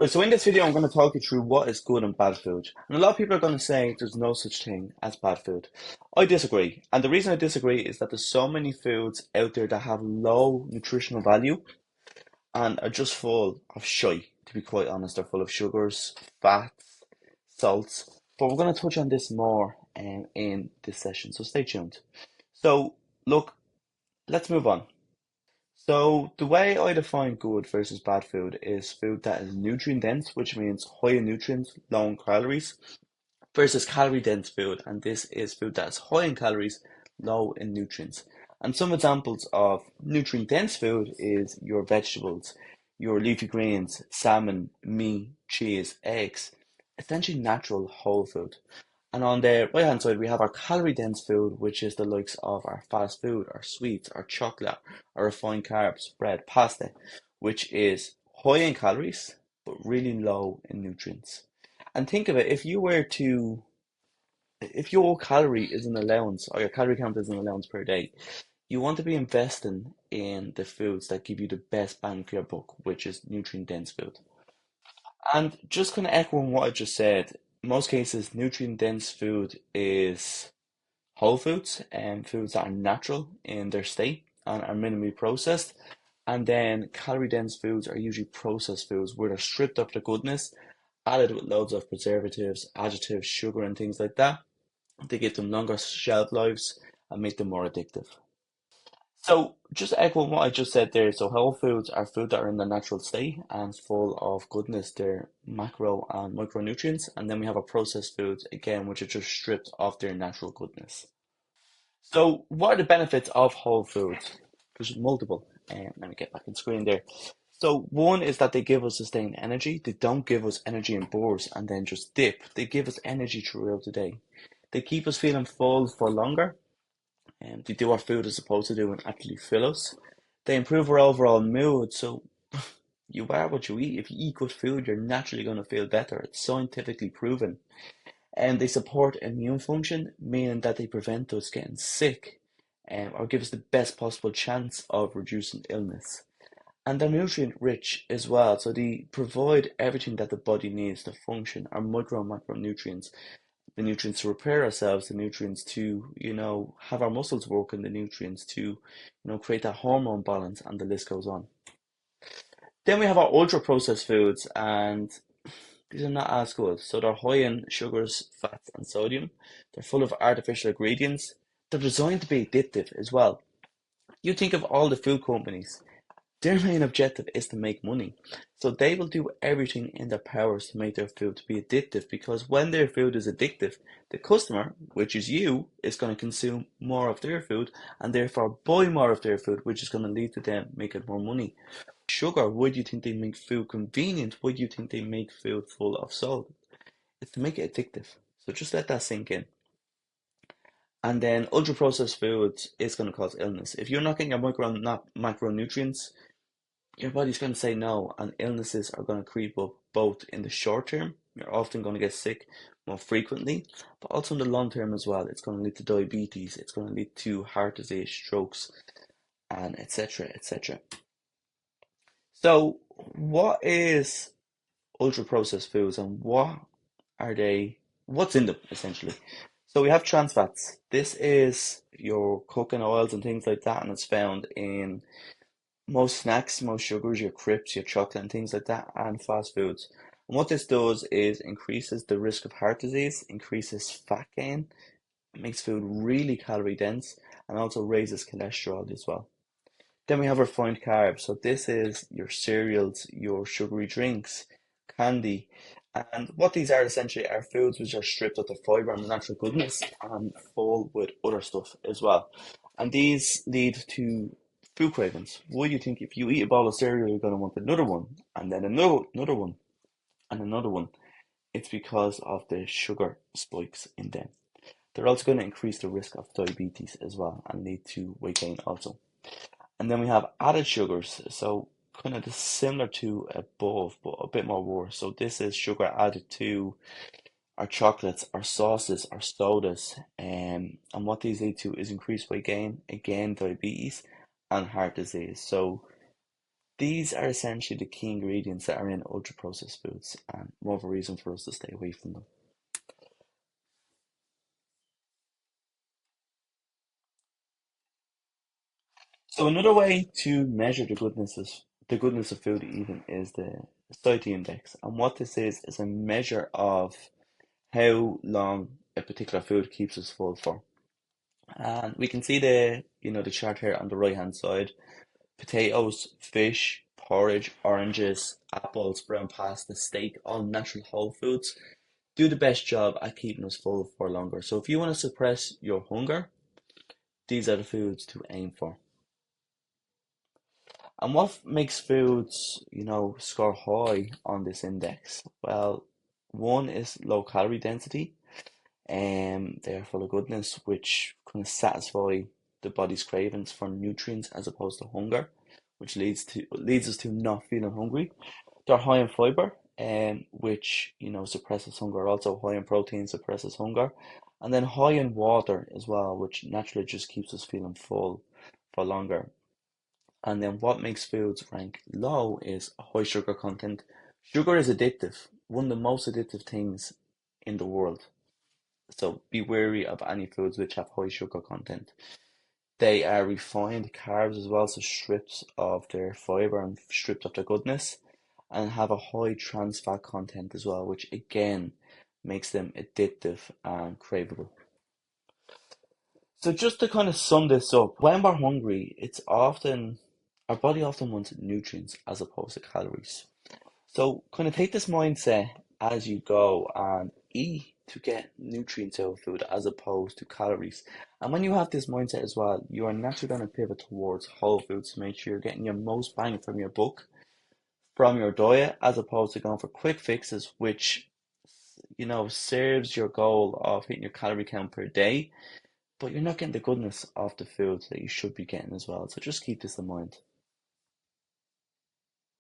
Right, so in this video, I'm going to talk you through what is good and bad food. And a lot of people are going to say there's no such thing as bad food. I disagree. And the reason I disagree is that there's so many foods out there that have low nutritional value and are just full of shite, to be quite honest. They're full of sugars, fats, salts. But we're going to touch on this more in this session, so stay tuned. So, look, let's move on. So the way I define good versus bad food is food that is nutrient dense, which means high in nutrients, low in calories, versus calorie dense food, and this is food that is high in calories, low in nutrients. And some examples of nutrient dense food is your vegetables, your leafy greens, salmon, meat, cheese, eggs, essentially natural whole food. And on the right hand side, we have our calorie dense food, which is the likes of our fast food, our sweets, our chocolate, our refined carbs, bread, pasta, which is high in calories, but really low in nutrients. And think of it, if your calorie is an allowance, or your calorie count is an allowance per day, you want to be investing in the foods that give you the best bang for your buck, which is nutrient dense food. And just kind of echoing what I just said, in most cases, nutrient dense food is whole foods and foods that are natural in their state and are minimally processed. And then calorie dense foods are usually processed foods where they're stripped of the goodness, added with loads of preservatives, additives, sugar, and things like that. They give them longer shelf lives and make them more addictive. So, just echoing what I just said there, so whole foods are food that are in their natural state and full of goodness, they're macro and micronutrients, and then we have our processed foods again, which are just stripped of their natural goodness. So, what are the benefits of whole foods? There's multiple. Let me get back on screen there. So, one is that they give us sustained energy. They don't give us energy in bursts and then just dip. They give us energy throughout the day. They keep us feeling full for longer. And they do what food is supposed to do and actually fill us. They improve our overall mood. So, you are what you eat. If you eat good food, you're naturally going to feel better. It's scientifically proven. And they support immune function, meaning that they prevent us getting sick or give us the best possible chance of reducing illness. And they're nutrient rich as well, so they provide everything that the body needs to function, our micro and macronutrients, the nutrients to repair ourselves, the nutrients to, have our muscles working, the nutrients to, create that hormone balance, and the list goes on. Then we have our ultra processed foods, and these are not as good. So they're high in sugars, fats, and sodium. They're full of artificial ingredients. They're designed to be addictive as well. You think of all the food companies, their main objective is to make money. So they will do everything in their powers to make their food to be addictive because when their food is addictive, the customer, which is you, is going to consume more of their food and therefore buy more of their food, which is going to lead to them making more money. Sugar, why do you think they make food convenient? Why do you think they make food full of salt? It's to make it addictive. So just let that sink in. And then ultra processed foods is going to cause illness. If you're not getting your macronutrients, your body's going to say no, and illnesses are going to creep up both in the short term, you're often going to get sick more frequently, but also in the long term as well. It's going to lead to diabetes, it's going to lead to heart disease, strokes, and etc. etc. So, what is ultra processed foods and are they, what's in them essentially? So, we have trans fats. This is your cooking oils and things like that, and it's found in most snacks, most sugars, your crisps, your chocolate, and things like that, and fast foods. And what this does is increases the risk of heart disease, increases fat gain, makes food really calorie dense, and also raises cholesterol as well. Then we have refined carbs. So this is your cereals, your sugary drinks, candy, and what these are essentially are foods which are stripped of the fiber and the natural goodness and full with other stuff as well. And these lead to food cravings. Why do you think if you eat a bowl of cereal, you're going to want another one, and then another one, and another one? It's because of the sugar spikes in them. They're also going to increase the risk of diabetes as well and lead to weight gain also. And then we have added sugars, so kind of similar to above, but a bit more worse. So this is sugar added to our chocolates, our sauces, our sodas, and what these lead to is increased weight gain, again diabetes and heart disease. So These are essentially the key ingredients that are in ultra processed foods, and more of a reason for us to stay away from them. So another way to measure the goodness of food even is the satiety index. And what this is a measure of how long a particular food keeps us full for. And we can see the chart here on the right hand side. Potatoes, fish, porridge, oranges, apples, brown pasta, steak, all natural whole foods do the best job at keeping us full for longer. So if you want to suppress your hunger, these are the foods to aim for. And what makes foods score high on this index? Well, one is low calorie density. They're full of goodness, which kind of satisfy the body's cravings for nutrients as opposed to hunger, which leads us to not feeling hungry. They're high in fiber, which suppresses hunger. Also high in protein suppresses hunger, and then high in water as well, which naturally just keeps us feeling full for longer. And then what makes foods rank low is a high sugar content. Sugar is addictive, one of the most addictive things in the world. So be wary of any foods which have high sugar content. They are refined carbs as well, so stripped of their fiber and stripped of their goodness, and have a high trans fat content as well, which again makes them addictive and craveable. So just to kind of sum this up, when we're hungry, our body often wants nutrients as opposed to calories. So kind of take this mindset as you go and eat to get nutrients out of food as opposed to calories. And when you have this mindset as well, you are naturally going to pivot towards whole foods to make sure you're getting your most bang from your buck from your diet as opposed to going for quick fixes, which serves your goal of hitting your calorie count per day, but you're not getting the goodness of the food that you should be getting as well. So just keep this in mind.